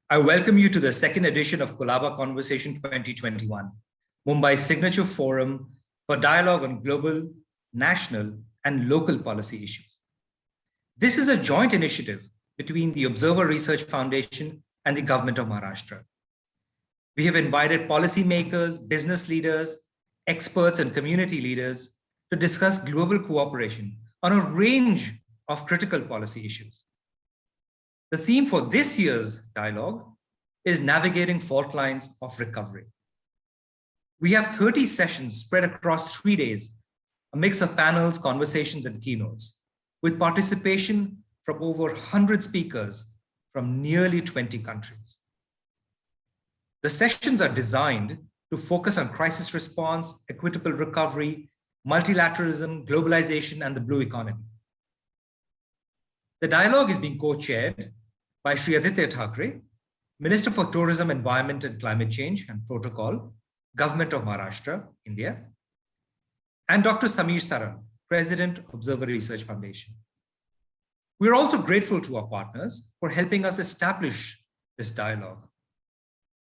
I welcome you to the second edition of Colaba Conversation 2021, Mumbai's signature forum for dialogue on global, national, and local policy issues. This is a joint initiative between the Observer Research Foundation and the Government of Maharashtra. We have invited policymakers, business leaders, experts, and community leaders to discuss global cooperation on a range of critical policy issues. The theme for this year's dialogue is navigating fault lines of recovery. We have 30 sessions spread across 3 days, a mix of panels, conversations, and keynotes, with participation from over 100 speakers from nearly 20 countries. The sessions are designed to focus on crisis response, equitable recovery, multilateralism, globalization, and the blue economy. The dialogue is being co-chaired by Shri Aditya Thackeray, Minister for Tourism, Environment and Climate Change and Protocol, Government of Maharashtra, India, and Dr. Samir Saran, President, Observer Research Foundation. We are also grateful to our partners for helping us establish this dialogue.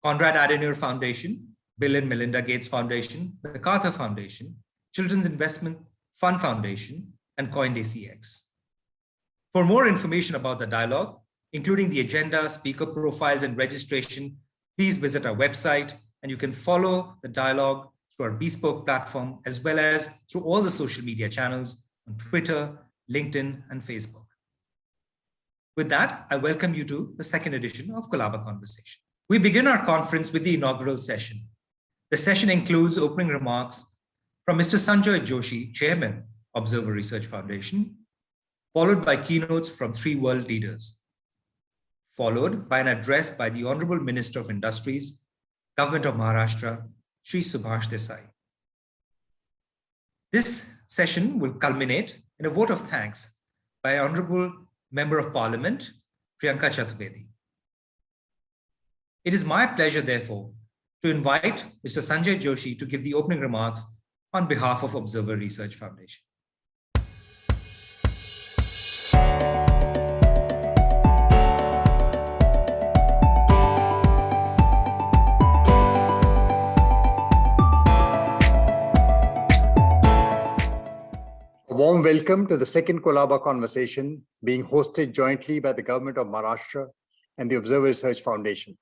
Konrad Adenauer Foundation, Bill and Melinda Gates Foundation, the MacArthur Foundation, Children's Investment Fund Foundation, and CoinDCX. For more information about the dialogue, including the agenda, speaker profiles, and registration, please visit our website, and you can follow the dialogue through our bespoke platform, as well as through all the social media channels on Twitter, LinkedIn, and Facebook. With that, I welcome you to the second edition of Colaba Conversation. We begin our conference with the inaugural session. The session includes opening remarks from Mr. Sunjoy Joshi, Chairman, Observer Research Foundation, followed by keynotes from 3 world leaders, followed by an address by the Honorable Minister of Industries, Government of Maharashtra, Shri Subhash Desai. This session will culminate in a vote of thanks by Honorable Member of Parliament, Priyanka Chaturvedi. It is my pleasure, therefore, to invite Mr. Sunjoy Joshi to give the opening remarks on behalf of Observer Research Foundation. A warm welcome to the second Colaba Conversation being hosted jointly by the Government of Maharashtra and the Observer Research Foundation.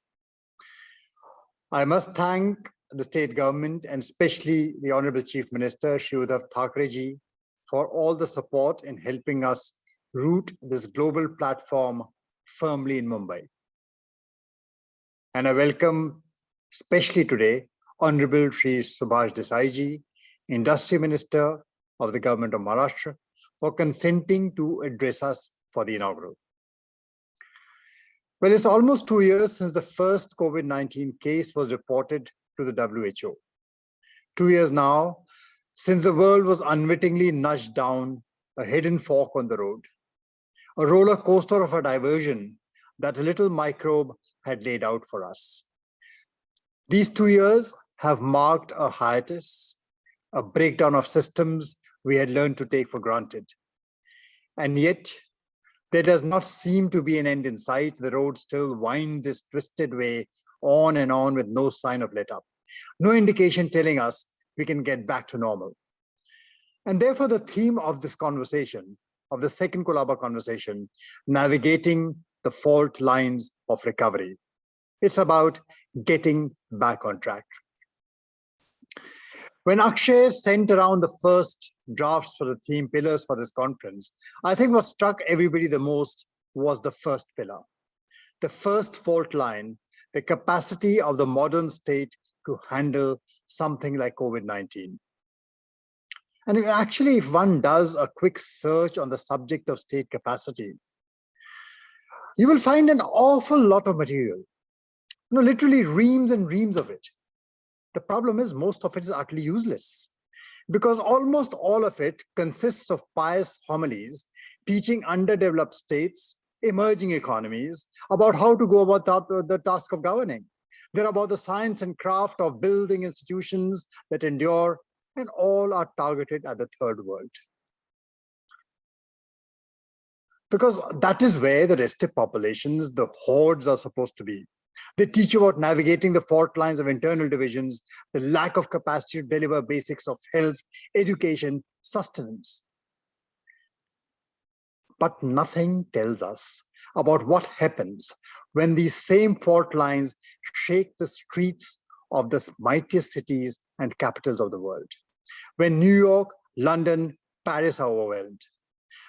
I must thank the state government and especially the Honorable Chief Minister, Shri Uddhav Thackeray, for all the support in helping us root this global platform firmly in Mumbai. And I welcome, especially today, Honorable Shri Subhash Desai, Industry Minister of the Government of Maharashtra, for consenting to address us for the inaugural. Well, it's almost 2 years since the first COVID-19 case was reported to the WHO. 2 years now since the world was unwittingly nudged down a hidden fork on the road, a roller coaster of a diversion that a little microbe had laid out for us. These 2 years have marked a hiatus, a breakdown of systems we had learned to take for granted. And yet, there does not seem to be an end in sight. The road still winds this twisted way on and on with no sign of let up. No indication telling us we can get back to normal. And therefore, the theme of this conversation, of the second Colaba Conversation, navigating the fault lines of recovery. It's about getting back on track. When Akshay sent around the first drafts for the theme pillars for this conference, I think what struck everybody the most was the first pillar. The first fault line, the capacity of the modern state to handle something like COVID-19. And actually, if one does a quick search on the subject of state capacity, you will find an awful lot of material. Literally reams and reams of it. The problem is most of it is utterly useless because almost all of it consists of pious homilies teaching underdeveloped states, emerging economies about how to go about the task of governing. They're about the science and craft of building institutions that endure, and all are targeted at the third world. Because that is where the restive populations, the hordes, are supposed to be. They teach you about navigating the fault lines of internal divisions, the lack of capacity to deliver basics of health, education, sustenance. But nothing tells us about what happens when these same fault lines shake the streets of the mightiest cities and capitals of the world. When New York, London, Paris are overwhelmed,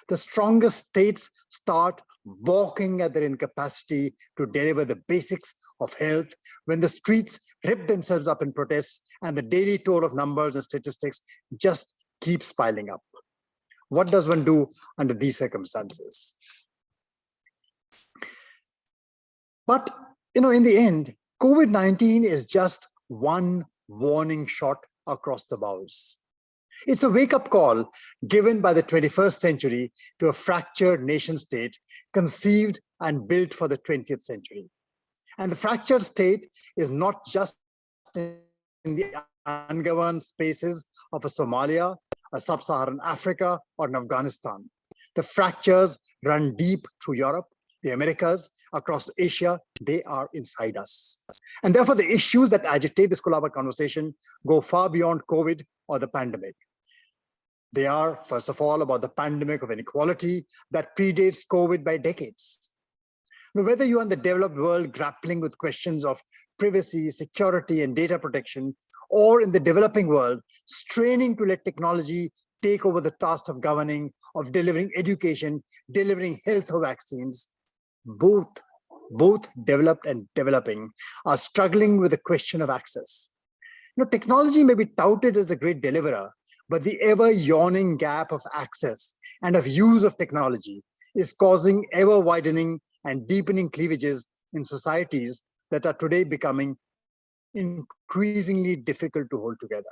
the strongest states start balking at their incapacity to deliver the basics of health, when the streets rip themselves up in protests and the daily toll of numbers and statistics just keeps piling up. What does one do under these circumstances? But, in the end, COVID-19 is just one warning shot across the bows. It's a wake-up call given by the 21st century to a fractured nation state conceived and built for the 20th century. And the fractured state is not just in the ungoverned spaces of a Somalia, a sub-Saharan Africa, or in Afghanistan. The fractures run deep through Europe, the Americas, across Asia. They are inside us. And therefore, the issues that agitate this Colaba conversation go far beyond COVID or the pandemic. They are, first of all, about the pandemic of inequality that predates COVID by decades. Now, whether you are in the developed world grappling with questions of privacy, security, and data protection, or in the developing world straining to let technology take over the task of governing, of delivering education, delivering health or vaccines, both developed and developing are struggling with the question of access. Technology may be touted as a great deliverer, but the ever yawning gap of access and of use of technology is causing ever widening and deepening cleavages in societies that are today becoming increasingly difficult to hold together.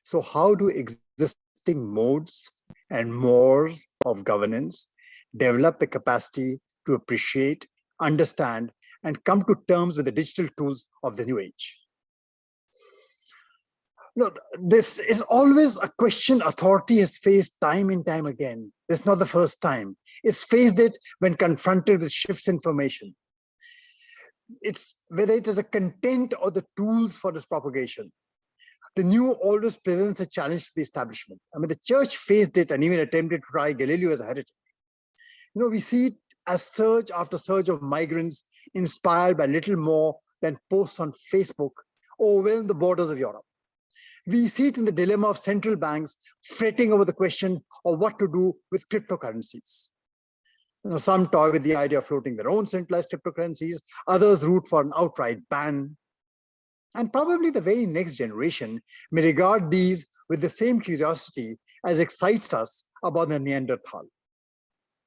So how do existing modes and mores of governance develop the capacity to appreciate, understand, and come to terms with the digital tools of the new age? This is always a question authority has faced time and time again. This is not the first time. It's faced it when confronted with shifts in information. It's whether it is a content or the tools for this propagation. The new always presents a challenge to the establishment. The church faced it and even attempted to try Galileo as a heretic. We see it as surge after surge of migrants inspired by little more than posts on Facebook overwhelm the borders of Europe. We see it in the dilemma of central banks fretting over the question of what to do with cryptocurrencies. Some toy with the idea of floating their own centralized cryptocurrencies, others root for an outright ban. And probably the very next generation may regard these with the same curiosity as excites us about the Neanderthal.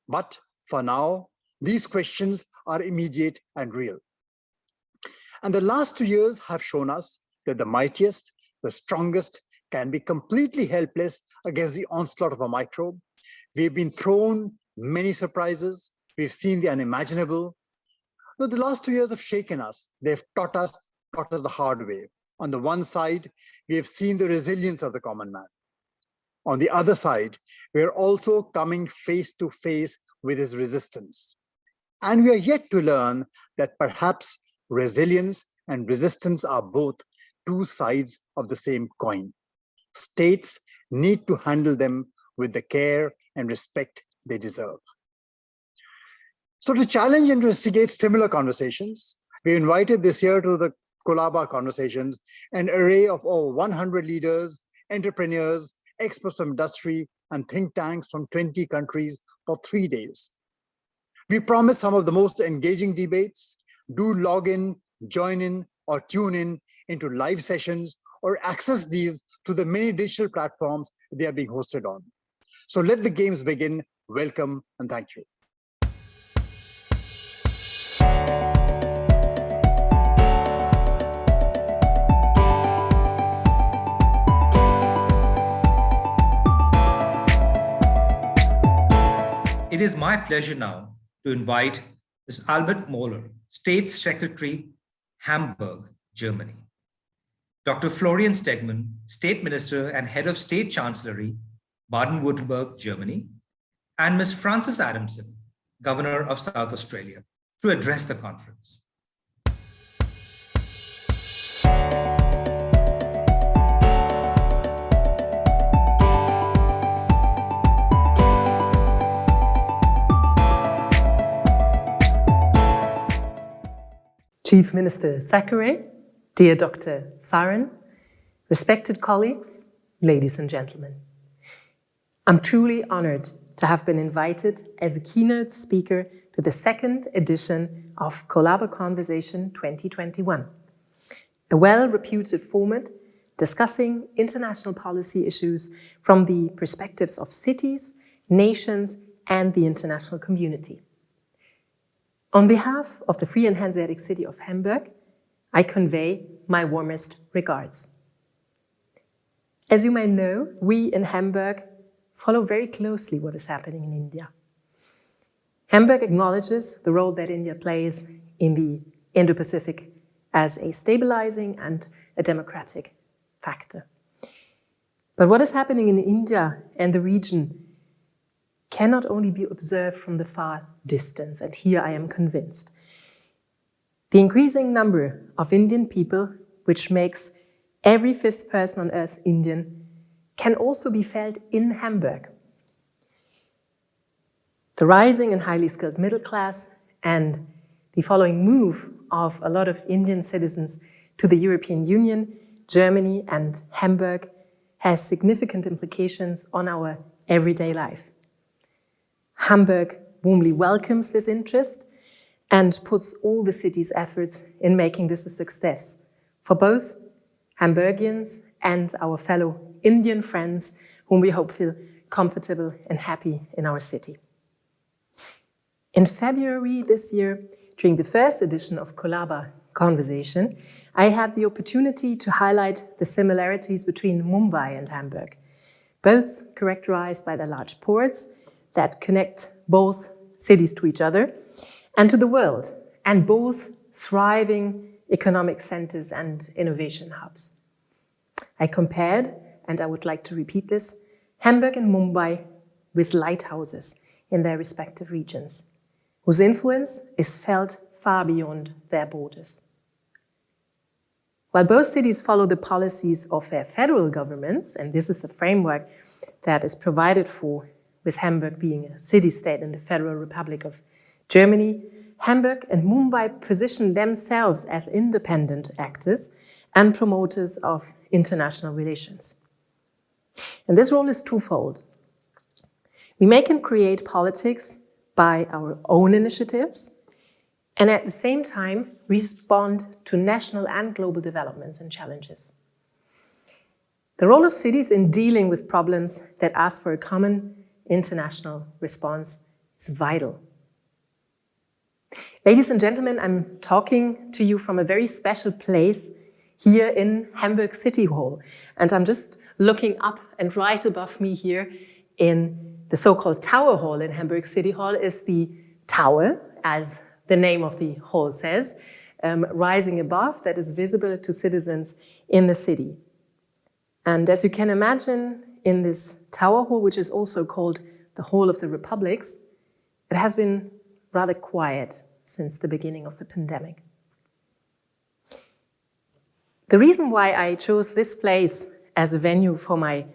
But for now, these questions are immediate and real. And the last 2 years have shown us that the mightiest, the strongest, can be completely helpless against the onslaught of a microbe. We've been thrown many surprises. We've seen the unimaginable. The last 2 years have shaken us. They've taught us the hard way. On the one side, we have seen the resilience of the common man. On the other side, we are also coming face to face with his resistance. And we are yet to learn that perhaps resilience and resistance are both two sides of the same coin. States need to handle them with the care and respect they deserve. So to challenge and to instigate similar conversations, we invited this year to the Colaba Conversations an array of over 100 leaders, entrepreneurs, experts from industry, and think tanks from 20 countries for 3 days. We promise some of the most engaging debates. Do log in, join in, or tune in into live sessions or access these to the many digital platforms they are being hosted on. So let the games begin. Welcome and thank you. It is my pleasure now to invite Ms. Almut Moller, State Secretary, Hamburg, Germany. Dr. Florian Stegmann, State Minister and Head of State Chancellery, Baden-Württemberg, Germany, and Ms. Frances Adamson, Governor of South Australia, to address the conference. Chief Minister Thackeray, dear Dr. Saran, respected colleagues, ladies and gentlemen. I'm truly honored to have been invited as a keynote speaker to the second edition of Colaba Conversation 2021, a well-reputed format discussing international policy issues from the perspectives of cities, nations, and the international community. On behalf of the Free and Hanseatic city of Hamburg, I convey my warmest regards. As you may know, we in Hamburg follow very closely what is happening in India. Hamburg acknowledges the role that India plays in the Indo-Pacific as a stabilizing and a democratic factor. But what is happening in India and the region cannot only be observed from the far distance, and here I am convinced. The increasing number of Indian people, which makes every fifth person on earth Indian, can also be felt in Hamburg. The rising and highly skilled middle class and the following move of a lot of Indian citizens to the European Union, Germany, and Hamburg has significant implications on our everyday life. Hamburg warmly welcomes this interest and puts all the city's efforts in making this a success for both Hamburgians and our fellow Indian friends whom we hope feel comfortable and happy in our city. In February this year, during the first edition of Colaba Conversation, I had the opportunity to highlight the similarities between Mumbai and Hamburg, both characterized by their large ports that connect both cities to each other and to the world, and both thriving economic centers and innovation hubs. I compared, and I would like to repeat this, Hamburg and Mumbai with lighthouses in their respective regions, whose influence is felt far beyond their borders. While both cities follow the policies of their federal governments, and this is the framework that is provided for, with Hamburg being a city-state in the Federal Republic of Germany, Hamburg and Mumbai position themselves as independent actors and promoters of international relations. And this role is twofold. We make and create politics by our own initiatives, and at the same time respond to national and global developments and challenges. The role of cities in dealing with problems that ask for a common international response is vital. Ladies and gentlemen, I'm talking to you from a very special place here in Hamburg City Hall, and I'm just looking up, and right above me here in the so-called Tower Hall in Hamburg City Hall is the tower, as the name of the hall says, rising above, that is visible to citizens in the city. And as you can imagine, in this Tower Hall, which is also called the Hall of the Republics, it has been rather quiet since the beginning of the pandemic. The reason why I chose this place as a venue for my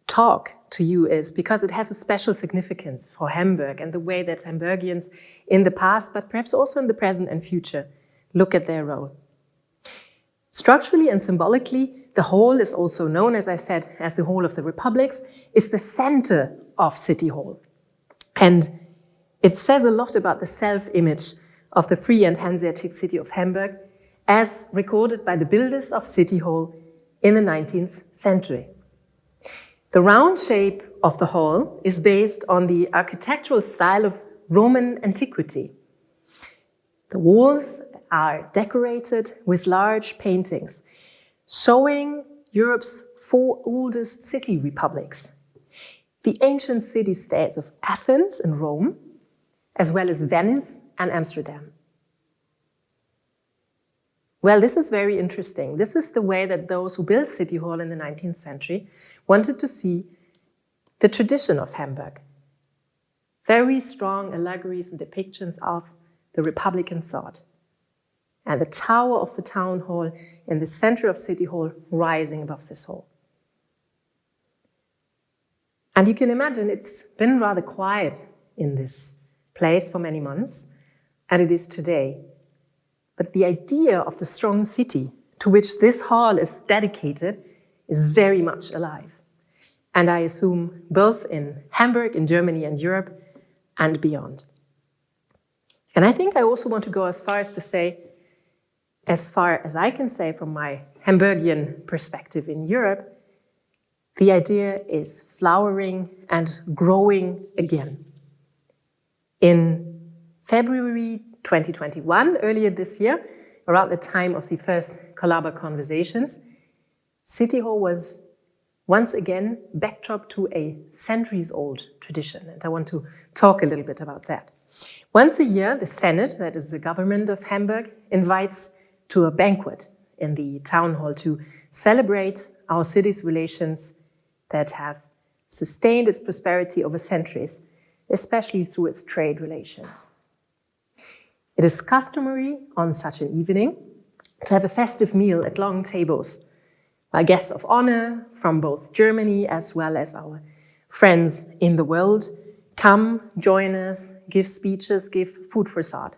talk to you is because it has a special significance for Hamburg and the way that Hamburgians in the past, but perhaps also in the present and future, look at their role. Structurally and symbolically, the hall is also known, as I said, as the Hall of the Republics, is the center of City Hall. And it says a lot about the self-image of the free and Hanseatic city of Hamburg, as recorded by the builders of City Hall in the 19th century. The round shape of the hall is based on the architectural style of Roman antiquity. The walls are decorated with large paintings showing Europe's four oldest city republics, the ancient city-states of Athens and Rome, as well as Venice and Amsterdam. Well, this is very interesting. This is the way that those who built City Hall in the 19th century wanted to see the tradition of Hamburg. Very strong allegories and depictions of the Republican thought. And the tower of the town hall in the center of City Hall rising above this hall. And you can imagine it's been rather quiet in this place for many months, and it is today. but the idea of the strong city to which this hall is dedicated is very much alive. And I assume both in Hamburg, in Germany and Europe, and beyond. And I think I also want to go as far as to say, as far as I can say from my Hamburgian perspective in Europe, the idea is flowering and growing again. In February 2021, earlier this year, around the time of the first Colaba Conversations, City Hall was once again backdrop to a centuries-old tradition, and I want to talk a little bit about that. Once a year, the Senate, that is the government of Hamburg, invites to a banquet in the town hall to celebrate our city's relations that have sustained its prosperity over centuries, especially through its trade relations. It is customary on such an evening to have a festive meal at long tables, while guests of honor from both Germany as well as our friends in the world come, join us, give speeches, give food for thought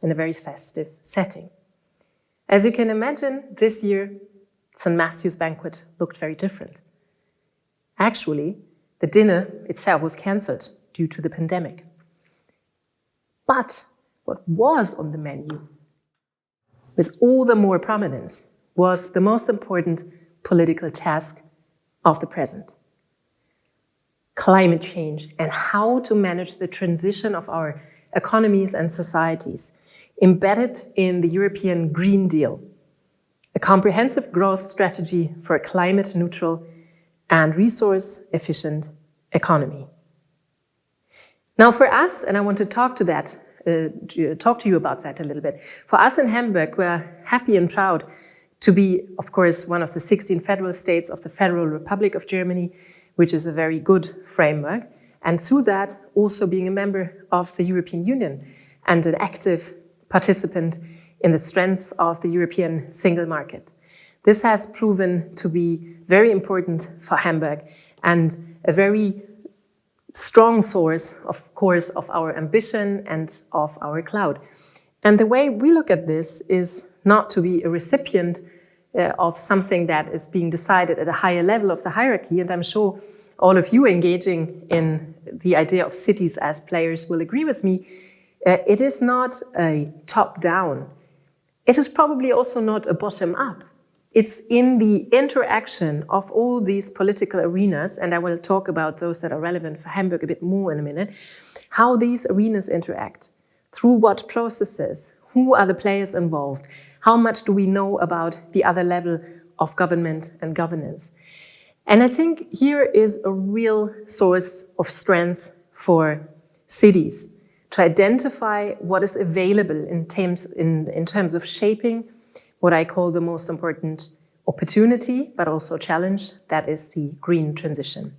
in a very festive setting. As you can imagine, this year, St. Matthew's banquet looked very different. Actually, the dinner itself was cancelled due to the pandemic. But what was on the menu, with all the more prominence, was the most important political task of the present: climate change and how to manage the transition of our economies and societies, embedded in the European Green Deal, a comprehensive growth strategy for a climate-neutral and resource-efficient economy. Now for us, and I want to talk to you about that a little bit. For us in Hamburg, we're happy and proud to be, of course, one of the 16 federal states of the Federal Republic of Germany, which is a very good framework, and through that also being a member of the European Union and an active participant in the strength of the European single market. This has proven to be very important for Hamburg and a very strong source, of course, of our ambition and of our cloud. And the way we look at this is not to be a recipient of something that is being decided at a higher level of the hierarchy, and I'm sure all of you engaging in the idea of cities as players will agree with me. It is not a top-down. It is probably also not a bottom-up. It's in the interaction of all these political arenas, and I will talk about those that are relevant for Hamburg a bit more in a minute, how these arenas interact, through what processes, who are the players involved, how much do we know about the other level of government and governance. And I think here is a real source of strength for cities to identify what is available in terms of shaping what I call the most important opportunity, but also challenge, that is the green transition.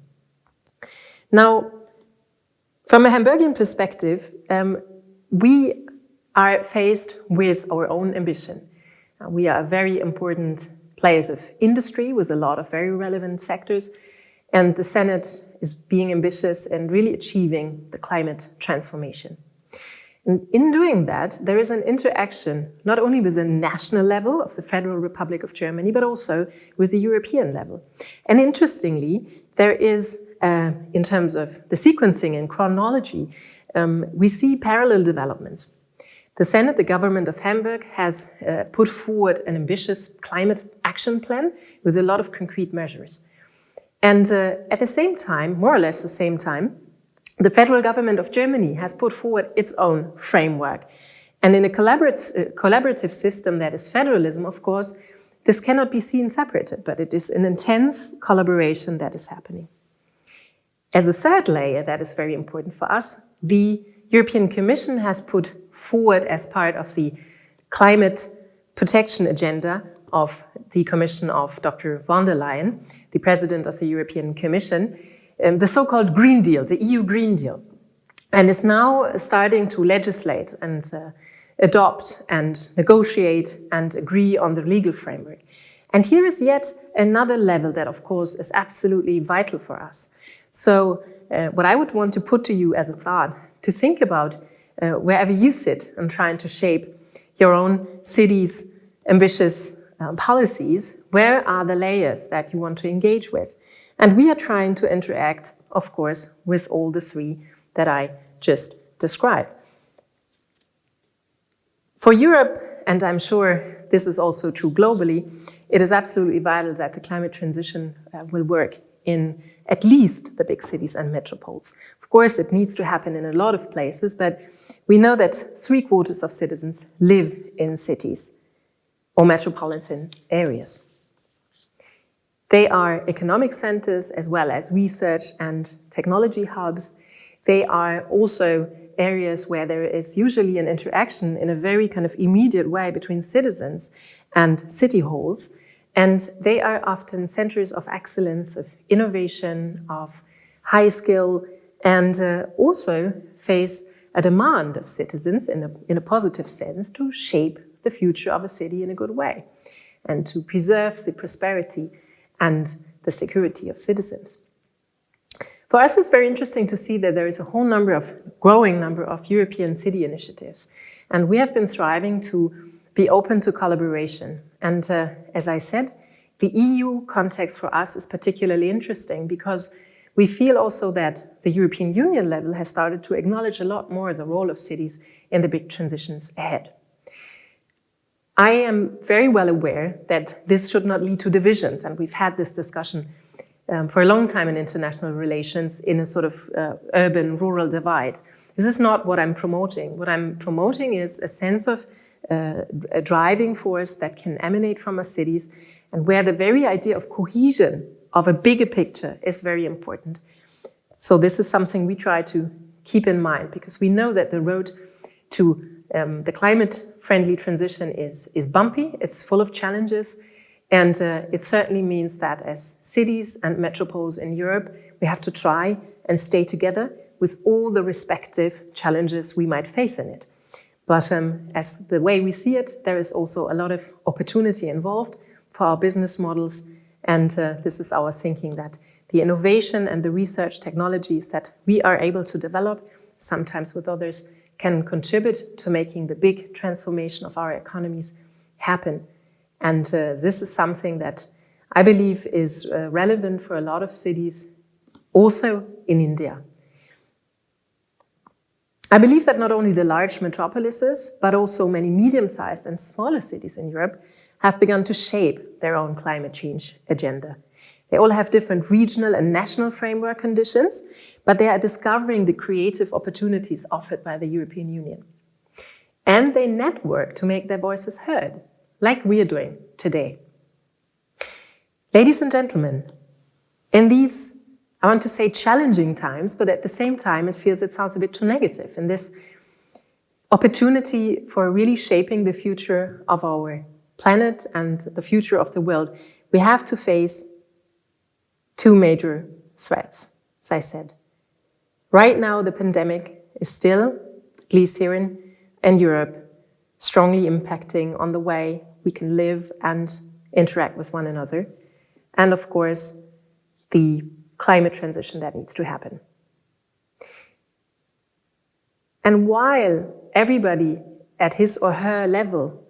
Now, from a Hamburgian perspective, we are faced with our own ambition. We are very important players of industry with a lot of very relevant sectors, and the Senate is being ambitious and really achieving the climate transformation. And in doing that, there is an interaction not only with the national level of the Federal Republic of Germany, but also with the European level. And interestingly, there is, in terms of the sequencing and chronology, we see parallel developments. The Senate, the government of Hamburg, has put forward an ambitious climate action plan with a lot of concrete measures. And at the same time, more or less the same time, the federal government of Germany has put forward its own framework. And in a collaborative system that is federalism, of course, this cannot be seen separated, but it is an intense collaboration that is happening. As a third layer that is very important for us, the European Commission has put forward, as part of the climate protection agenda of the Commission of Dr. von der Leyen, the President of the European Commission, the so-called Green Deal, the EU Green Deal, and is now starting to legislate and adopt and negotiate and agree on the legal framework. And here is yet another level that, of course, is absolutely vital for us. So what I would want to put to you as a thought, to think about wherever you sit and trying to shape your own city's ambitious policies, where are the layers that you want to engage with? And we are trying to interact, of course, with all the three that I just described. For Europe, and I'm sure this is also true globally, it is absolutely vital that the climate transition will work in at least the big cities and metropoles. Of course, it needs to happen in a lot of places, but we know that 3/4 of citizens live in cities or metropolitan areas. They are economic centers as well as research and technology hubs. They are also areas where there is usually an interaction in a very kind of immediate way between citizens and city halls. And they are often centers of excellence, of innovation, of high skill, and also face a demand of citizens in a positive sense to shape the future of a city in a good way and to preserve the prosperity and the security of citizens. For us, it's very interesting to see that there is a growing number of European city initiatives. And we have been striving to be open to collaboration. And as I said, the EU context for us is particularly interesting because we feel also that the European Union level has started to acknowledge a lot more the role of cities in the big transitions ahead. I am very well aware that this should not lead to divisions, and we've had this discussion for a long time in international relations in a sort of urban-rural divide. This is not what I'm promoting. What I'm promoting is a sense of a driving force that can emanate from our cities and where the very idea of cohesion of a bigger picture is very important. So this is something we try to keep in mind because we know that the road to the climate-friendly transition is bumpy, it's full of challenges, and it certainly means that as cities and metropoles in Europe, we have to try and stay together with all the respective challenges we might face in it. But as the way we see it, there is also a lot of opportunity involved for our business models, and this is our thinking that the innovation and the research technologies that we are able to develop, sometimes with others, can contribute to making the big transformation of our economies happen. And this is something that I believe is relevant for a lot of cities, also in India. I believe that not only the large metropolises, but also many medium-sized and smaller cities in Europe have begun to shape their own climate change agenda. They all have different regional and national framework conditions, but they are discovering the creative opportunities offered by the European Union. And they network to make their voices heard, like we are doing today. Ladies and gentlemen, in these, I want to say challenging times, but at the same time, it sounds a bit too negative. In this opportunity for really shaping the future of our planet and the future of the world, we have to face two major threats, as I said. Right now, the pandemic is still, at least here in Europe, strongly impacting on the way we can live and interact with one another. And of course, the climate transition that needs to happen. And while everybody at his or her level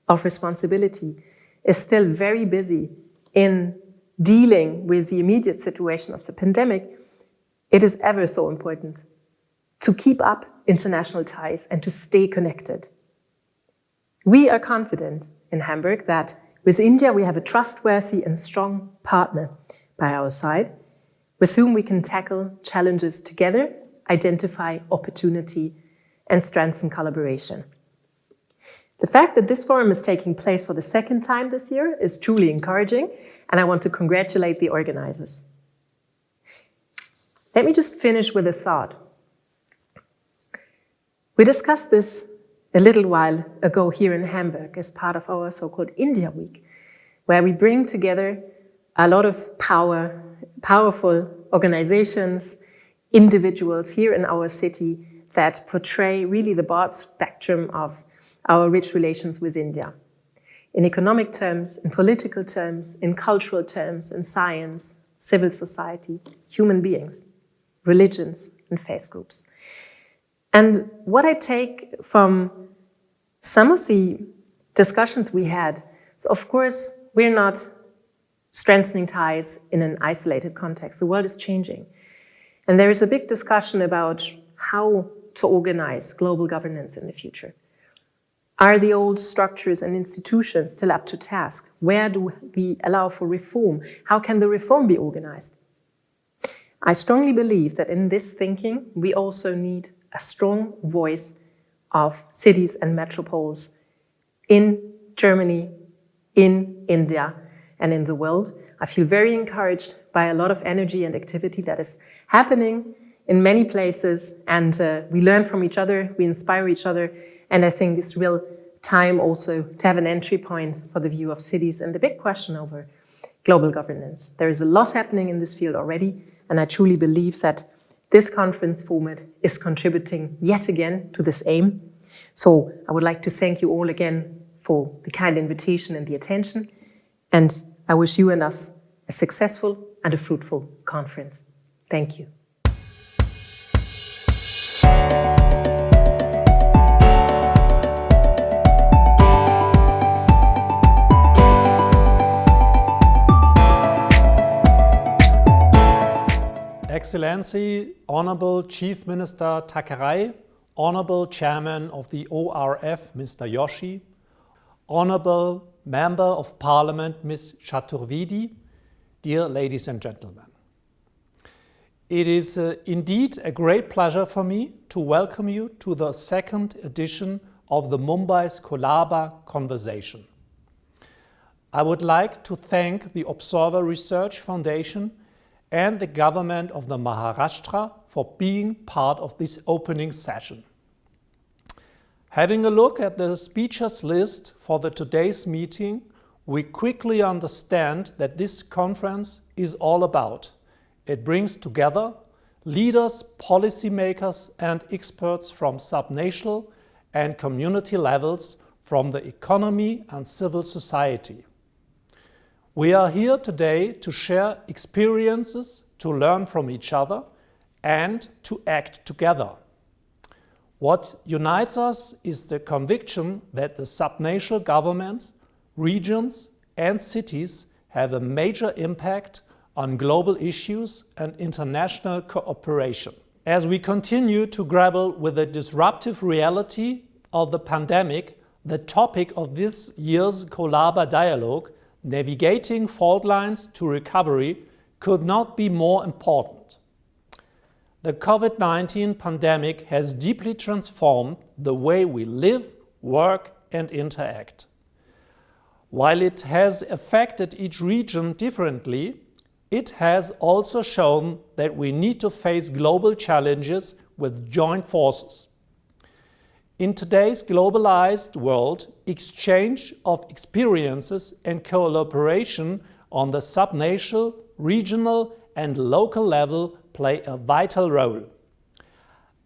of responsibility is still very busy in dealing with the immediate situation of the pandemic, it is ever so important to keep up international ties and to stay connected. We are confident in Hamburg that with India we have a trustworthy and strong partner by our side with whom we can tackle challenges together, identify opportunity, and strengthen collaboration. The fact that this forum is taking place for the second time this year is truly encouraging, and I want to congratulate the organizers. Let me just finish with a thought. We discussed this a little while ago here in Hamburg as part of our so-called India Week, where we bring together a lot of powerful organizations, individuals here in our city that portray really the broad spectrum of our rich relations with India. In economic terms, in political terms, in cultural terms, in science, civil society, human beings, religions, and faith groups. And what I take from Some of the discussions we had, so of course, we're not strengthening ties in an isolated context. The world is changing. And there is a big discussion about how to organize global governance in the future. Are the old structures and institutions still up to task? Where do we allow for reform? How can the reform be organized? I strongly believe that in this thinking, we also need a strong voice of cities and metropoles in Germany, in India, and in the world. I feel very encouraged by a lot of energy and activity that is happening in many places, and we learn from each other, we inspire each other, and I think it's real time also to have an entry point for the view of cities and the big question over global governance. There is a lot happening in this field already, and I truly believe that this conference format is contributing yet again to this aim. So I would like to thank you all again for the kind invitation and the attention, and I wish you and us a successful and a fruitful conference. Thank you. Excellency, Honorable Chief Minister Takerai, Honorable Chairman of the ORF, Mr. Joshi, Honorable Member of Parliament, Ms. Chaturvedi, dear ladies and gentlemen. It is indeed a great pleasure for me to welcome you to the second edition of the Mumbai's Colaba Conversation. I would like to thank the Observer Research Foundation and the government of the Maharashtra for being part of this opening session. Having a look at the speakers list for today's meeting, we quickly understand that this conference is all about. It brings together leaders, policymakers, and experts from subnational and community levels from the economy and civil society. We are here today to share experiences, to learn from each other, and to act together. What unites us is the conviction that the subnational governments, regions, and cities have a major impact on global issues and international cooperation. As we continue to grapple with the disruptive reality of the pandemic, the topic of this year's Colaba Dialogue, Navigating Faultlines to Recovery, could not be more important. The COVID-19 pandemic has deeply transformed the way we live, work, and interact. While it has affected each region differently, it has also shown that we need to face global challenges with joint forces. In today's globalized world, exchange of experiences and collaboration on the subnational, regional, and local level play a vital role.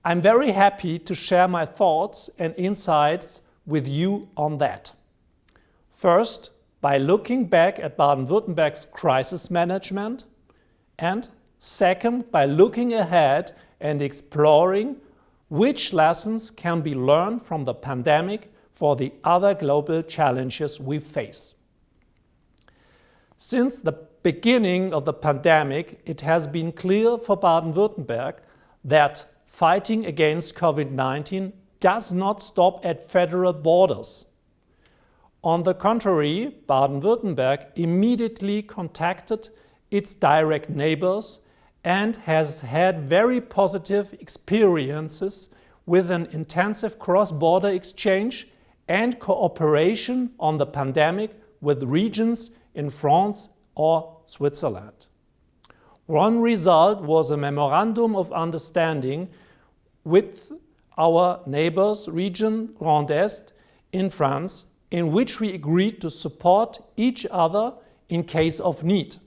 I'm very happy to share my thoughts and insights with you on that. First, by looking back at Baden-Württemberg's crisis management, and second, by looking ahead and exploring which lessons can be learned from the pandemic for the other global challenges we face. Since the beginning of the pandemic, it has been clear for Baden-Württemberg that fighting against COVID-19 does not stop at federal borders. On the contrary, Baden-Württemberg immediately contacted its direct neighbors and has had very positive experiences with an intensive cross-border exchange and cooperation on the pandemic with regions in France or Switzerland. One result was a memorandum of understanding with our neighbors region Grand Est in France, in which we agreed to support each other in case of need.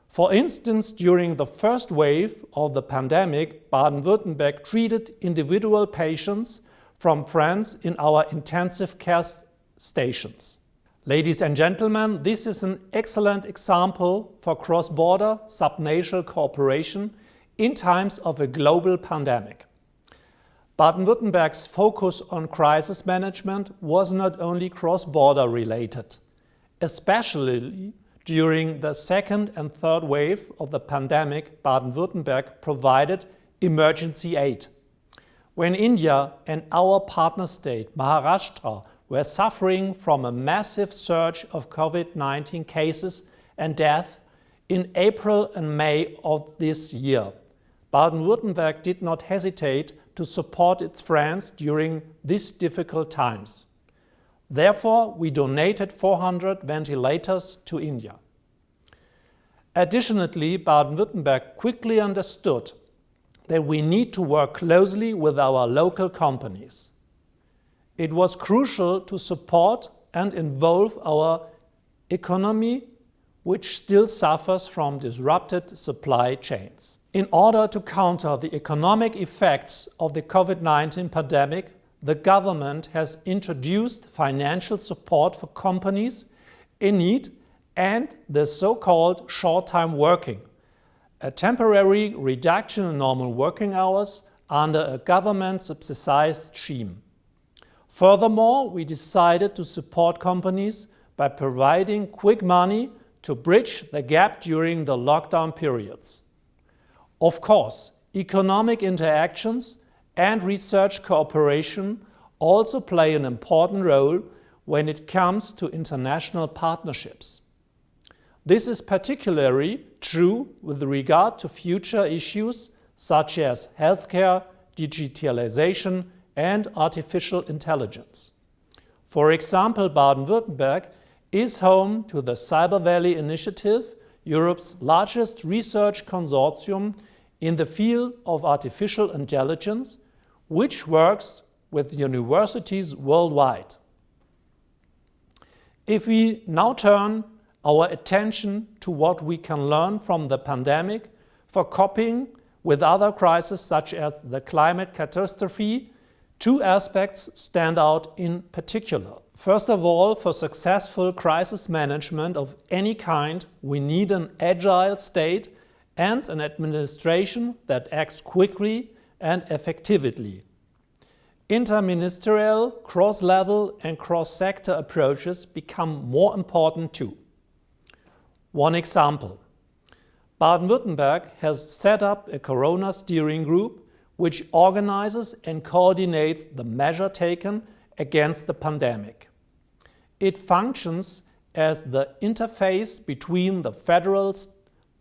For instance, during the first wave of the pandemic, Baden-Württemberg treated individual patients from France in our intensive care stations. Ladies and gentlemen, this is an excellent example for cross-border subnational cooperation in times of a global pandemic. Baden-Württemberg's focus on crisis management was not only cross-border related, especially during the second and third wave of the pandemic. Baden-Württemberg provided emergency aid. When India and our partner state, Maharashtra, were suffering from a massive surge of COVID-19 cases and deaths in April and May of this year, Baden-Württemberg did not hesitate to support its friends during these difficult times. Therefore, we donated 400 ventilators to India. Additionally, Baden-Württemberg quickly understood that we need to work closely with our local companies. It was crucial to support and involve our economy, which still suffers from disrupted supply chains. In order to counter the economic effects of the COVID-19 pandemic, the government has introduced financial support for companies in need and the so-called short-time working, a temporary reduction in normal working hours under a government-subsidized scheme. Furthermore, we decided to support companies by providing quick money to bridge the gap during the lockdown periods. Of course, economic interactions and research cooperation also play an important role when it comes to international partnerships. This is particularly true with regard to future issues such as healthcare, digitalization, and artificial intelligence. For example, Baden-Württemberg is home to the Cyber Valley Initiative, Europe's largest research consortium in the field of artificial intelligence, which works with universities worldwide. If we now turn our attention to what we can learn from the pandemic for coping with other crises such as the climate catastrophe, two aspects stand out in particular. First of all, for successful crisis management of any kind, we need an agile state and an administration that acts quickly and effectively. Interministerial, cross-level and cross-sector approaches become more important too. One example. Baden-Württemberg has set up a Corona steering group which organizes and coordinates the measure taken against the pandemic. It functions as the interface between the federal,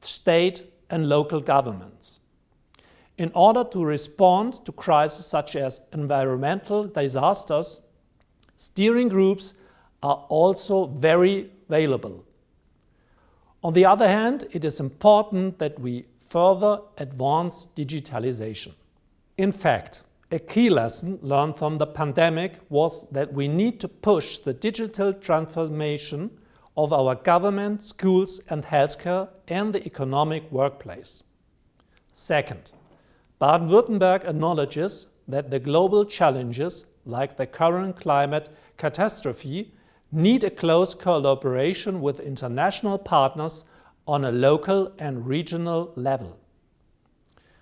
state and local governments. In order to respond to crises such as environmental disasters, steering groups are also very valuable. On the other hand, it is important that we further advance digitalization. In fact, a key lesson learned from the pandemic was that we need to push the digital transformation of our government, schools and healthcare and the economic workplace. Second, Baden-Württemberg acknowledges that the global challenges, like the current climate catastrophe, need a close collaboration with international partners on a local and regional level.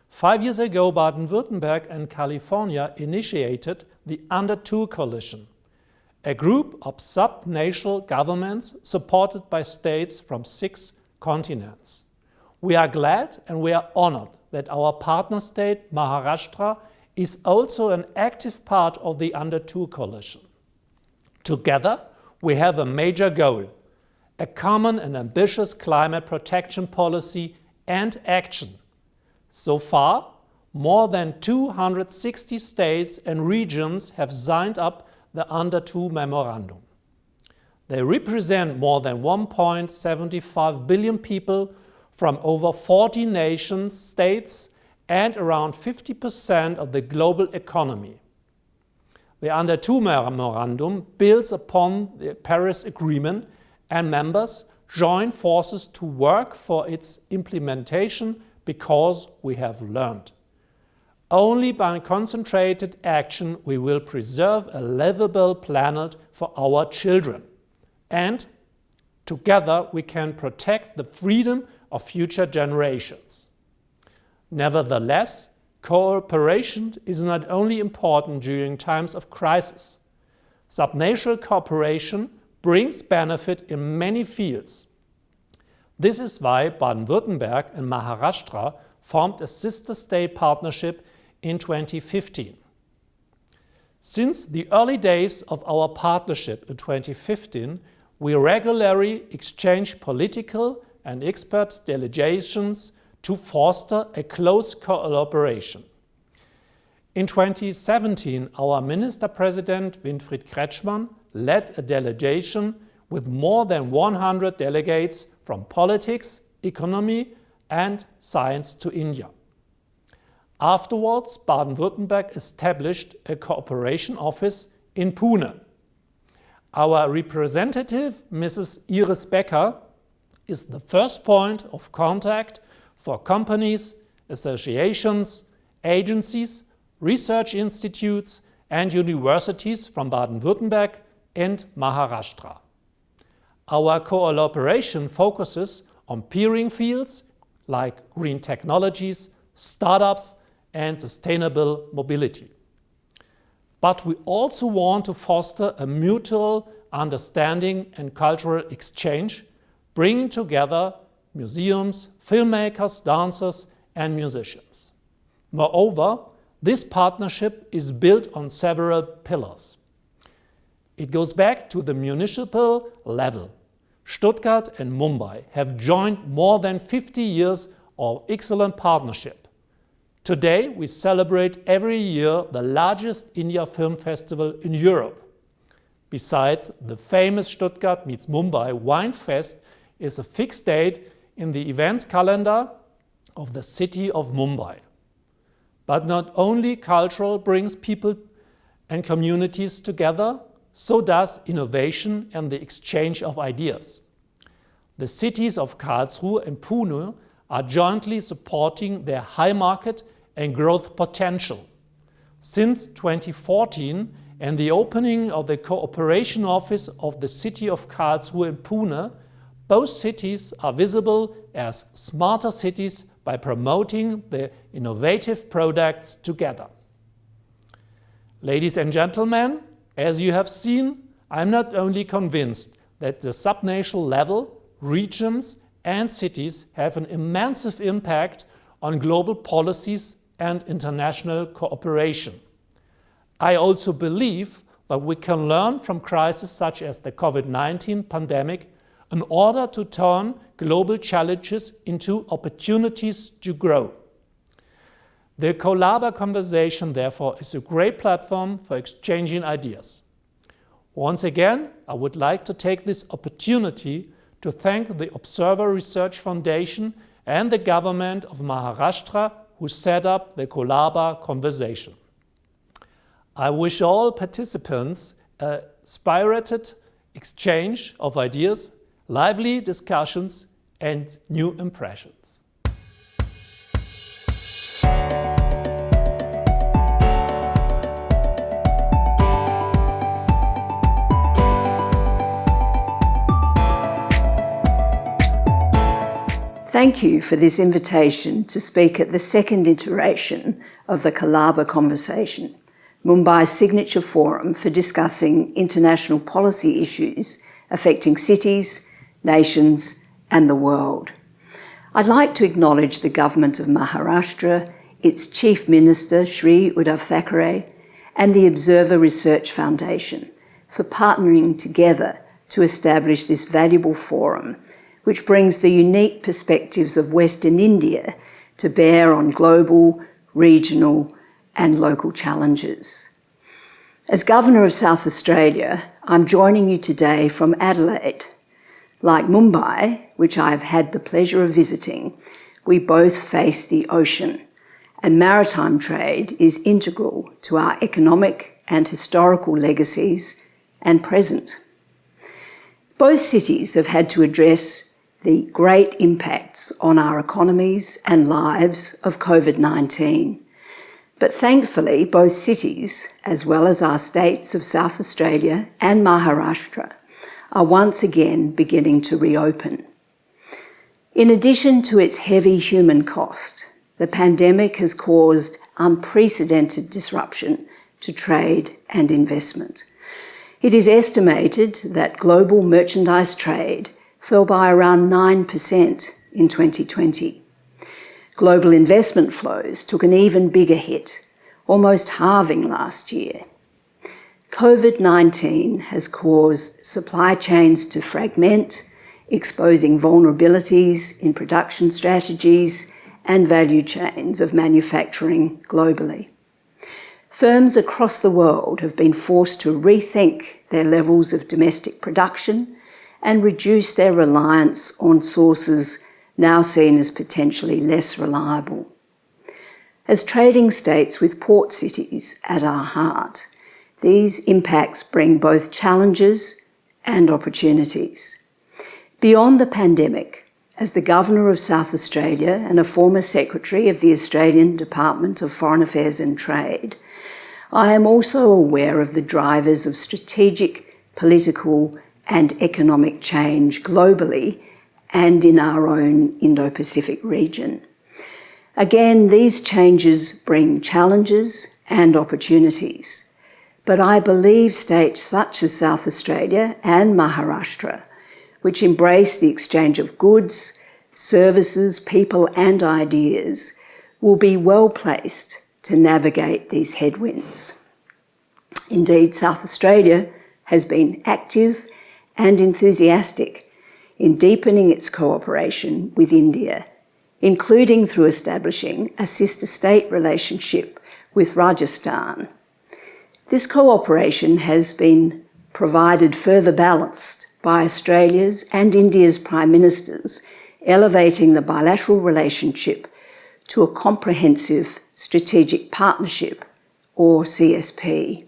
5 years ago, Baden-Württemberg and California initiated the Under-2 Coalition, a group of sub-national governments supported by states from 6 continents. We are glad and we are honored that our partner state, Maharashtra, is also an active part of the Under-2 Coalition. Together, we have a major goal: a common and ambitious climate protection policy and action. So far, more than 260 states and regions have signed up the Under-2 Memorandum. They represent more than 1.75 billion people from over 40 nations, states, and around 50% of the global economy. The Under-2 Memorandum builds upon the Paris Agreement, and members join forces to work for its implementation because we have learned. Only by concentrated action we will preserve a livable planet for our children. And together we can protect the freedom of future generations. Nevertheless, cooperation is not only important during times of crisis. Subnational cooperation brings benefit in many fields. This is why Baden-Württemberg and Maharashtra formed a sister state partnership in 2015. Since the early days of our partnership in 2015, we regularly exchange political and expert delegations to foster a close collaboration. In 2017, our Minister President Winfried Kretschmann led a delegation with more than 100 delegates from politics, economy, and science to India. Afterwards, Baden-Württemberg established a cooperation office in Pune. Our representative, Mrs. Iris Becker, is the first point of contact for companies, associations, agencies, research institutes, and universities from Baden-Württemberg and Maharashtra. Our collaboration focuses on peering fields like green technologies, startups, and sustainable mobility. But we also want to foster a mutual understanding and cultural exchange, bringing together museums, filmmakers, dancers, and musicians. Moreover, this partnership is built on several pillars. It goes back to the municipal level. Stuttgart and Mumbai have joined more than 50 years of excellent partnership. Today, we celebrate every year the largest India Film Festival in Europe. Besides, the famous Stuttgart meets Mumbai Wine Fest is a fixed date in the events calendar of the city of Mumbai. But not only culture brings people and communities together, so does innovation and the exchange of ideas. The cities of Karlsruhe and Pune are jointly supporting their high market and growth potential. Since 2014 and the opening of the cooperation office of the city of Karlsruhe and Pune, both cities are visible as smarter cities by promoting their innovative products together. Ladies and gentlemen, as you have seen, I'm not only convinced that the subnational level, regions and cities have an immense impact on global policies and international cooperation. I also believe that we can learn from crises such as the COVID-19 pandemic in order to turn global challenges into opportunities to grow. The Colaba Conversation, therefore, is a great platform for exchanging ideas. Once again, I would like to take this opportunity to thank the Observer Research Foundation and the government of Maharashtra who set up the Colaba Conversation. I wish all participants a spirited exchange of ideas, lively discussions, and new impressions. Thank you for this invitation to speak at the second iteration of the Colaba Conversation, Mumbai's signature forum for discussing international policy issues affecting cities, nations, and the world. I'd like to acknowledge the government of Maharashtra, its Chief Minister, Shri Uddhav Thackeray, and the Observer Research Foundation for partnering together to establish this valuable forum, which brings the unique perspectives of Western India to bear on global, regional, and local challenges. As Governor of South Australia, I'm joining you today from Adelaide. Like Mumbai, which I have had the pleasure of visiting, we both face the ocean, and maritime trade is integral to our economic and historical legacies and present. Both cities have had to address the great impacts on our economies and lives of COVID-19. But thankfully, both cities, as well as our states of South Australia and Maharashtra, are once again beginning to reopen. In addition to its heavy human cost, the pandemic has caused unprecedented disruption to trade and investment. It is estimated that global merchandise trade fell by around 9% in 2020. Global investment flows took an even bigger hit, almost halving last year. COVID-19 has caused supply chains to fragment, exposing vulnerabilities in production strategies and value chains of manufacturing globally. Firms across the world have been forced to rethink their levels of domestic production and reduce their reliance on sources now seen as potentially less reliable. As trading states with port cities at our heart, these impacts bring both challenges and opportunities. Beyond the pandemic, as the Governor of South Australia and a former Secretary of the Australian Department of Foreign Affairs and Trade, I am also aware of the drivers of strategic, political and economic change globally and in our own Indo-Pacific region. Again, these changes bring challenges and opportunities, but I believe states such as South Australia and Maharashtra, which embrace the exchange of goods, services, people and ideas, will be well placed to navigate these headwinds. Indeed, South Australia has been active and enthusiastic in deepening its cooperation with India, including through establishing a sister state relationship with Rajasthan. This cooperation has been provided further balanced by Australia's and India's Prime Ministers elevating the bilateral relationship to a comprehensive strategic partnership, or CSP.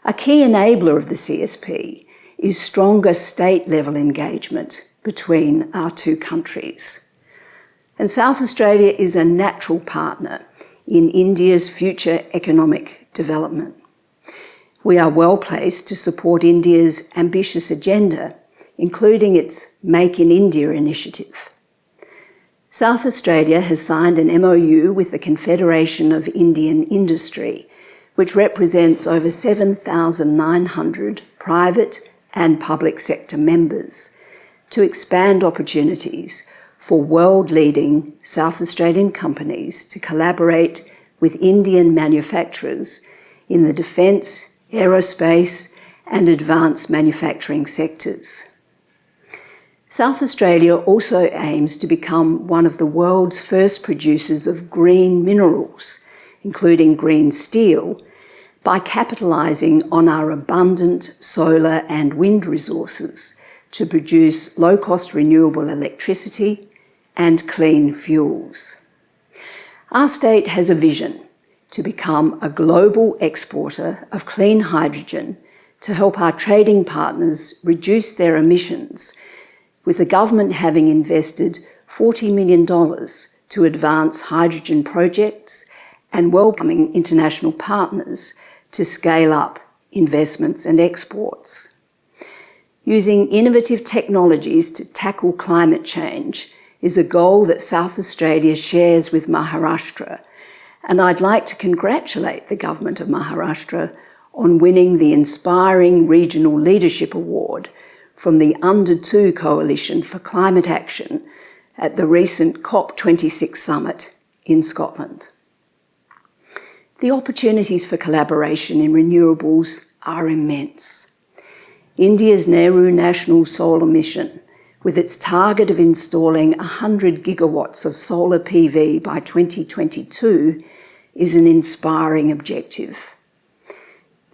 A key enabler of the CSP is stronger state-level engagement between our two countries. And South Australia is a natural partner in India's future economic development. We are well placed to support India's ambitious agenda, including its Make in India initiative. South Australia has signed an MOU with the Confederation of Indian Industry, which represents over 7,900 private and public sector members, to expand opportunities for world-leading South Australian companies to collaborate with Indian manufacturers in the defence, aerospace and advanced manufacturing sectors. South Australia also aims to become one of the world's first producers of green minerals, including green steel, by capitalising on our abundant solar and wind resources to produce low-cost renewable electricity and clean fuels. Our state has a vision to become a global exporter of clean hydrogen to help our trading partners reduce their emissions, with the government having invested $40 million to advance hydrogen projects and welcoming international partners to scale up investments and exports. Using innovative technologies to tackle climate change is a goal that South Australia shares with Maharashtra, and I'd like to congratulate the Government of Maharashtra on winning the Inspiring Regional Leadership Award from the Under 2 Coalition for Climate Action at the recent COP26 summit in Scotland. The opportunities for collaboration in renewables are immense. India's Nehru National Solar Mission, with its target of installing 100 gigawatts of solar PV by 2022, is an inspiring objective.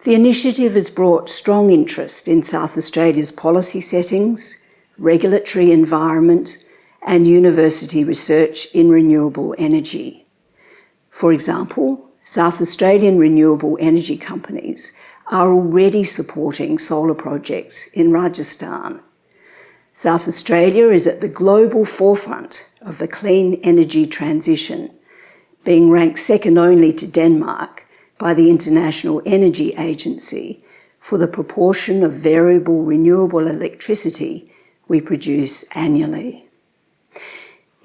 The initiative has brought strong interest in South Australia's policy settings, regulatory environment, and university research in renewable energy. For example, South Australian renewable energy companies are already supporting solar projects in Rajasthan. South Australia is at the global forefront of the clean energy transition, being ranked second only to Denmark by the International Energy Agency for the proportion of variable renewable electricity we produce annually.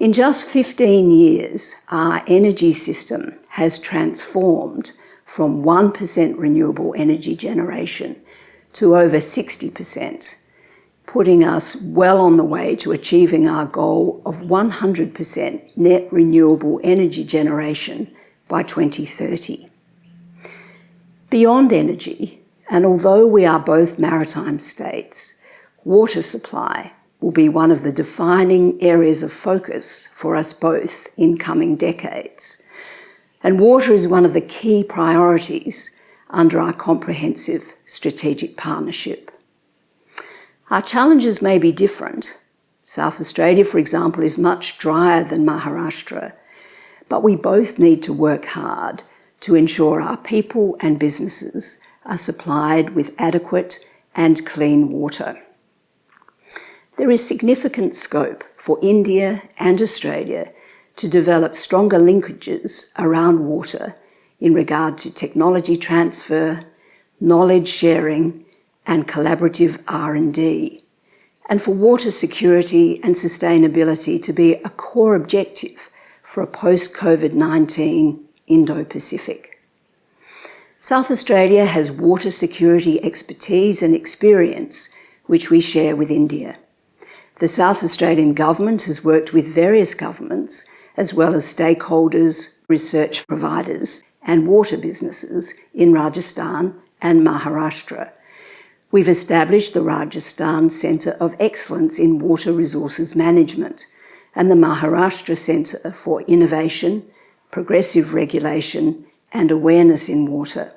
In just 15 years, our energy system has transformed from 1% renewable energy generation to over 60%, putting us well on the way to achieving our goal of 100% net renewable energy generation by 2030. Beyond energy, and although we are both maritime states, water supply will be one of the defining areas of focus for us both in coming decades. And water is one of the key priorities under our comprehensive strategic partnership. Our challenges may be different. South Australia, for example, is much drier than Maharashtra, but we both need to work hard to ensure our people and businesses are supplied with adequate and clean water. There is significant scope for India and Australia to develop stronger linkages around water in regard to technology transfer, knowledge sharing, and collaborative R&D, and for water security and sustainability to be a core objective for a post-COVID-19 Indo-Pacific. South Australia has water security expertise and experience which we share with India. The South Australian government has worked with various governments, as well as stakeholders, research providers, and water businesses in Rajasthan and Maharashtra. We've established the Rajasthan Centre of Excellence in Water Resources Management and the Maharashtra Centre for Innovation, Progressive Regulation, and Awareness in Water.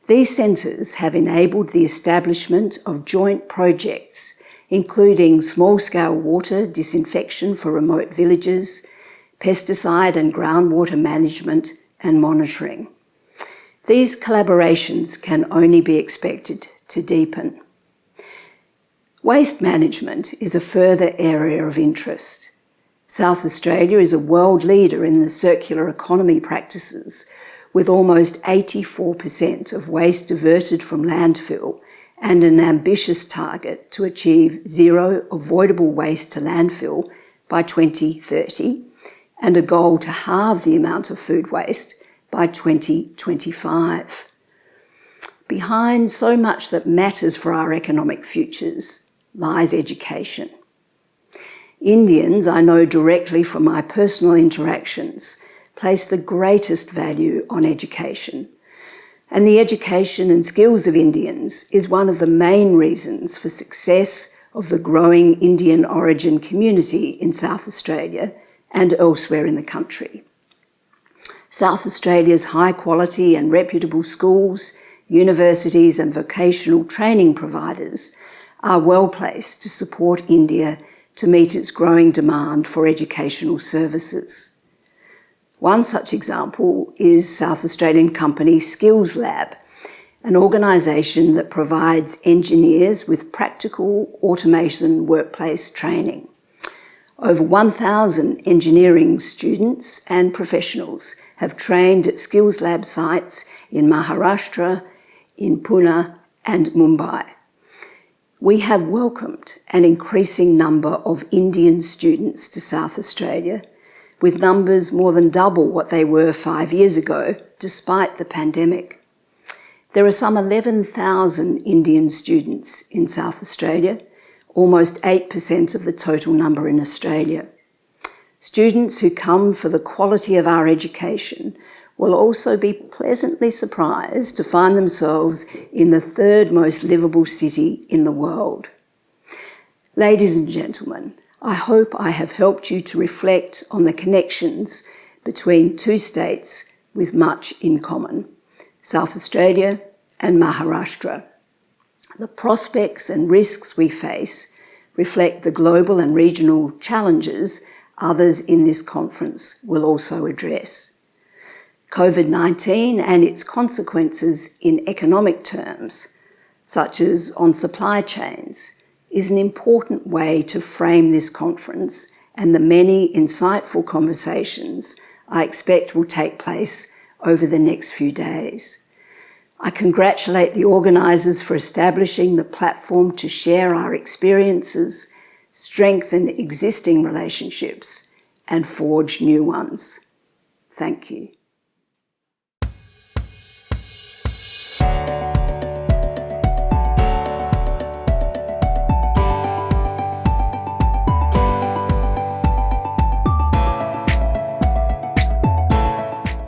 These centres have enabled the establishment of joint projects including small-scale water disinfection for remote villages, pesticide and groundwater management and monitoring. These collaborations can only be expected to deepen. Waste management is a further area of interest. South Australia is a world leader in the circular economy practices, with almost 84% of waste diverted from landfill and an ambitious target to achieve zero avoidable waste to landfill by 2030 and a goal to halve the amount of food waste by 2025. Behind so much that matters for our economic futures lies education. Indians, I know directly from my personal interactions, place the greatest value on education. And the education and skills of Indians is one of the main reasons for success of the growing Indian origin community in South Australia and elsewhere in the country. South Australia's high quality and reputable schools, universities and vocational training providers are well placed to support India to meet its growing demand for educational services. One such example is South Australian company Skills Lab, an organisation that provides engineers with practical automation workplace training. Over 1,000 engineering students and professionals have trained at Skills Lab sites in Maharashtra, in Pune and Mumbai. We have welcomed an increasing number of Indian students to South Australia, with numbers more than double what they were 5 years ago, despite the pandemic. There are some 11,000 Indian students in South Australia, almost 8% of the total number in Australia. Students who come for the quality of our education will also be pleasantly surprised to find themselves in the third most livable city in the world. Ladies and gentlemen, I hope I have helped you to reflect on the connections between two states with much in common, South Australia and Maharashtra. The prospects and risks we face reflect the global and regional challenges others in this conference will also address. COVID-19 and its consequences in economic terms, such as on supply chains, is an important way to frame this conference and the many insightful conversations I expect will take place over the next few days. I congratulate the organisers for establishing the platform to share our experiences, strengthen existing relationships, and forge new ones. Thank you.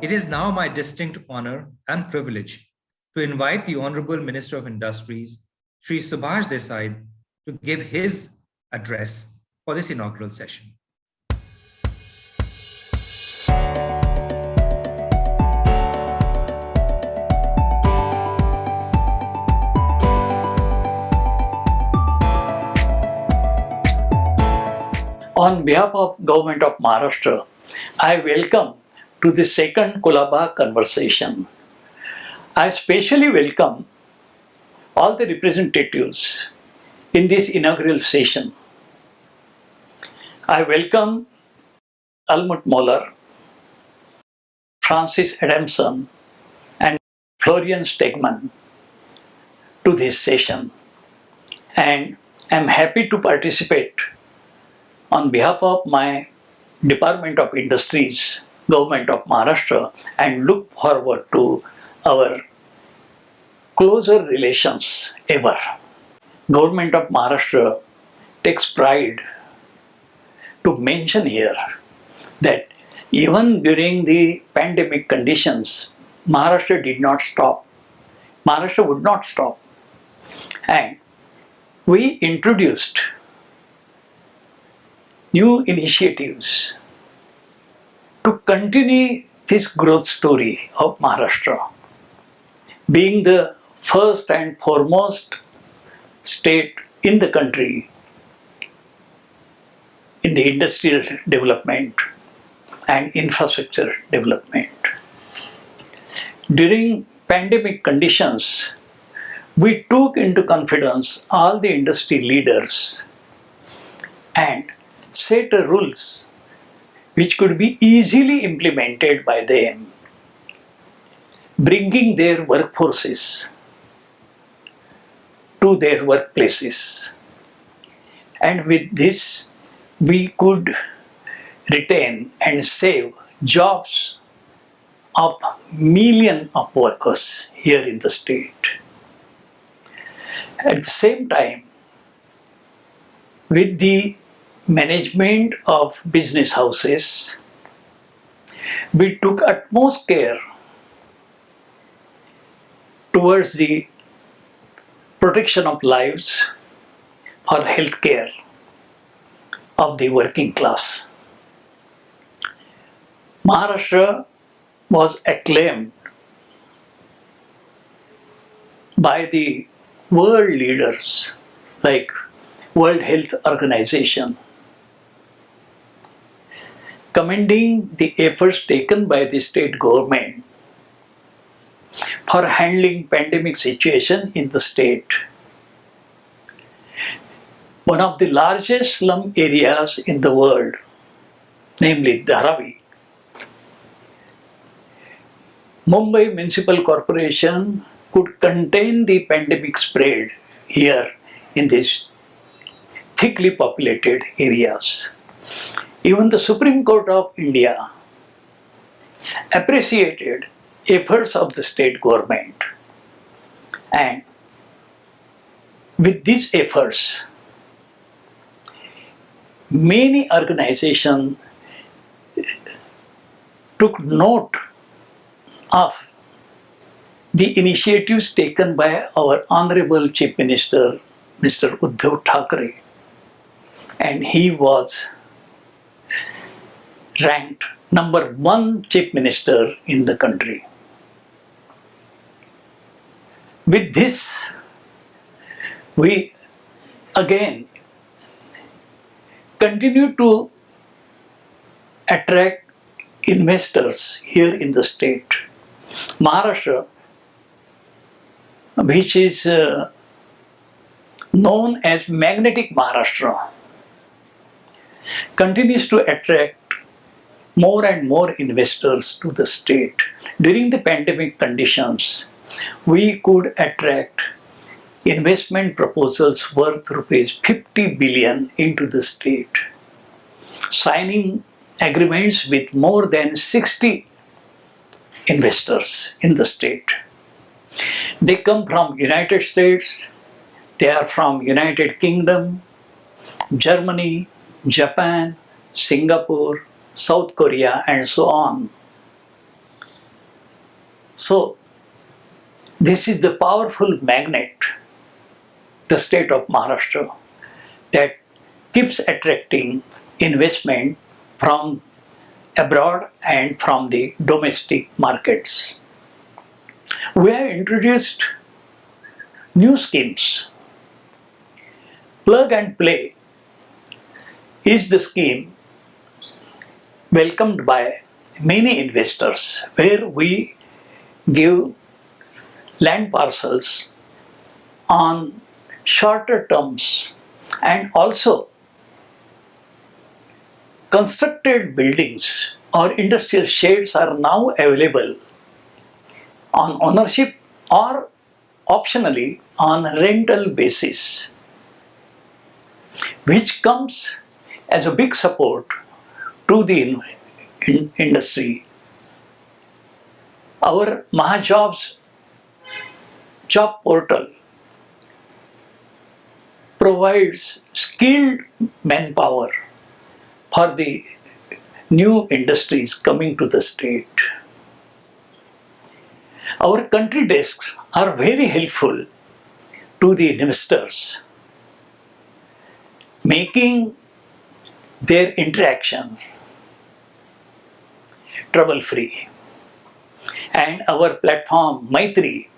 It is now my distinct honor and privilege to invite the Honorable Minister of Industries, Shri Subhash Desai, to give his address for this inaugural session. On behalf of Government of Maharashtra, I welcome to the second Colaba Conversation. I especially welcome all the representatives in this inaugural session. I welcome Almut Moller, Francis Adamson, and Florian Stegmann to this session, and I am happy to participate on behalf of my Department of Industries, Government of Maharashtra, and look forward to our closer relations ever. Government of Maharashtra takes pride to mention here that even during the pandemic conditions, Maharashtra did not stop. Maharashtra would not stop. And we introduced new initiatives to continue this growth story of Maharashtra, being the first and foremost state in the country in the industrial development and infrastructure development. During pandemic conditions, we took into confidence all the industry leaders and set rules which could be easily implemented by them, bringing their workforces to their workplaces. And with this, we could retain and save jobs of millions of workers here in the state. At the same time, with the management of business houses, we took utmost care towards the protection of lives for health care of the working class. Maharashtra was acclaimed by the world leaders like World Health Organization, commending the efforts taken by the state government for handling pandemic situation in the state. One of the largest slum areas in the world, namely Dharavi, Mumbai Municipal Corporation could contain the pandemic spread here in these thickly populated areas. Even the Supreme Court of India appreciated efforts of the state government, and with these efforts, many organizations took note of the initiatives taken by our Honorable Chief Minister, Mr. Uddhav Thackeray, and he was ranked number 1 Chief Minister in the country. With this, we again continue to attract investors here in the state. Maharashtra, which is known as magnetic Maharashtra, continues to attract more and more investors to the state. During the pandemic conditions, we could attract investment proposals worth rupees 50 billion into the state, signing agreements with more than 60 investors in the state. They come from United States, they are from United Kingdom, Germany, Japan, Singapore, South Korea, and so on. So, this is the powerful magnet, the state of Maharashtra, that keeps attracting investment from abroad and from the domestic markets. We have introduced new schemes. Plug and Play is the scheme welcomed by many investors, where we give land parcels on shorter terms, and also constructed buildings or industrial sheds are now available on ownership or optionally on rental basis, which comes as a big support to the industry. Our Mahajobs job portal provides skilled manpower for the new industries coming to the state. Our country desks are very helpful to the investors, making their interactions trouble-free. And our platform Maitri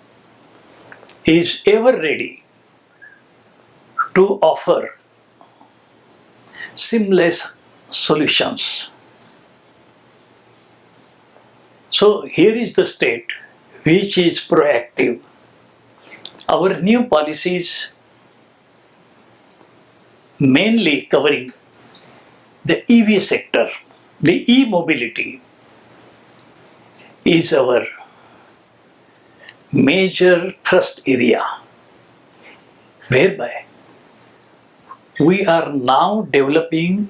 is ever ready to offer seamless solutions. So here is the state which is proactive. Our new policies, mainly covering the EV sector, the e-mobility, is our major thrust area, whereby we are now developing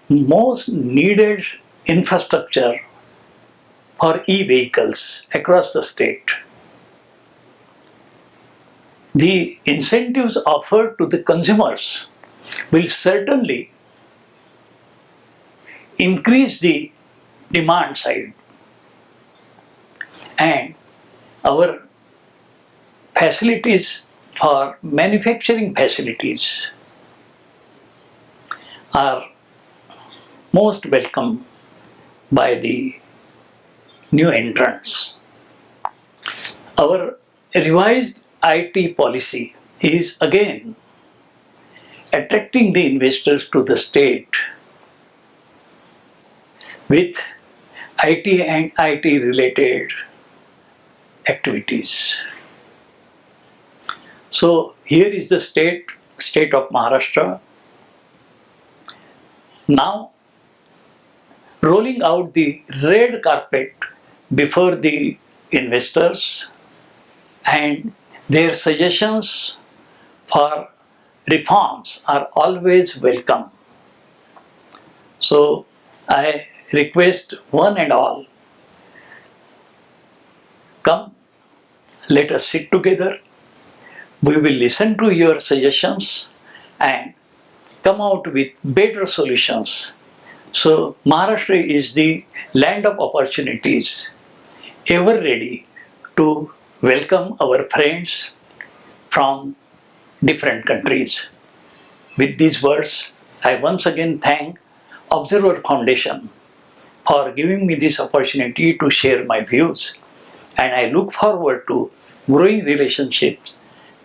most needed infrastructure for e-vehicles across the state. The incentives offered to the consumers will certainly increase the demand side, and our facilities for manufacturing facilities are most welcome by the new entrants. Our revised IT policy is again attracting the investors to the state with IT and IT related activities. So here is the state of Maharashtra. Now rolling out the red carpet before the investors, and their suggestions for reforms are always welcome. So I request one and all, come, let us sit together. We will listen to your suggestions and come out with better solutions. So Maharashtra is the land of opportunities, ever ready to welcome our friends from different countries. With these words, I once again thank Observer Foundation for giving me this opportunity to share my views, and I look forward to growing relationships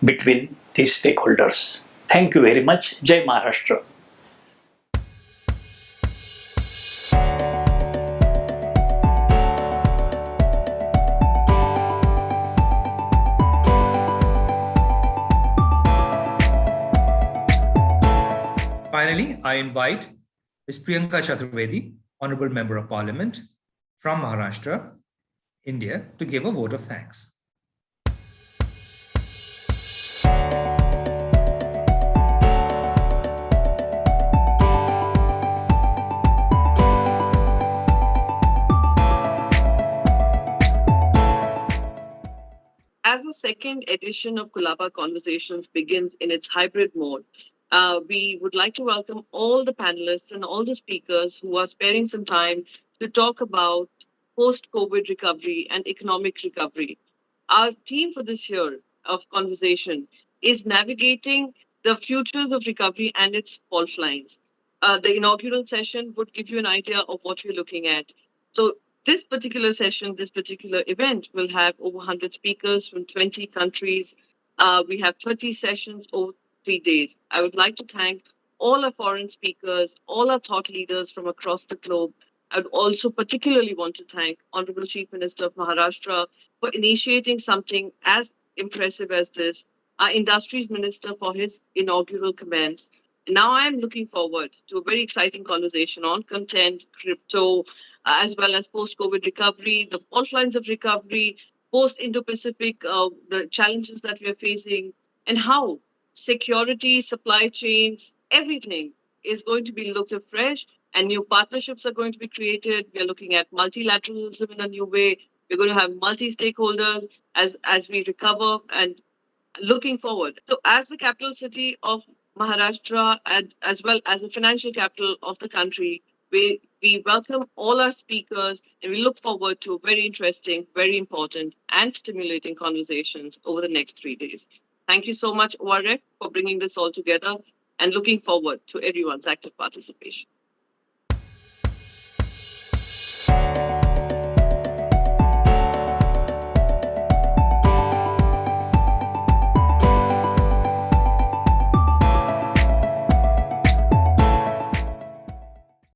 between these stakeholders. Thank you very much. Jai Maharashtra. Finally, I invite Ms. Priyanka Chaturvedi, Honorable Member of Parliament from Maharashtra, India, to give a vote of thanks. second edition of Colaba Conversations begins in its hybrid mode. We would like to welcome all the panelists and all the speakers who are sparing some time to talk about post-COVID recovery and economic recovery. Our theme for this year of conversation is navigating the futures of recovery and its fault lines. The inaugural session would give you an idea of what we're looking at. So this particular session, this particular event will have over 100 speakers from 20 countries. We have 30 sessions over 3 days. I would like to thank all our foreign speakers, all our thought leaders from across the globe. I would also particularly want to thank Honorable Chief Minister of Maharashtra for initiating something as impressive as this, our Industries Minister for his inaugural comments. Now I am looking forward to a very exciting conversation on content, crypto, as well as post-COVID recovery, the fault lines of recovery, post-Indo-Pacific, the challenges that we are facing, and how security, supply chains, everything is going to be looked afresh, and new partnerships are going to be created. We are looking at multilateralism in a new way. We're going to have multi-stakeholders as we recover and looking forward. So as the capital city of Maharashtra and as well as the financial capital of the country, we welcome all our speakers and we look forward to very interesting, very important and stimulating conversations over the next 3 days. Thank you so much, ORF, for bringing this all together and looking forward to everyone's active participation.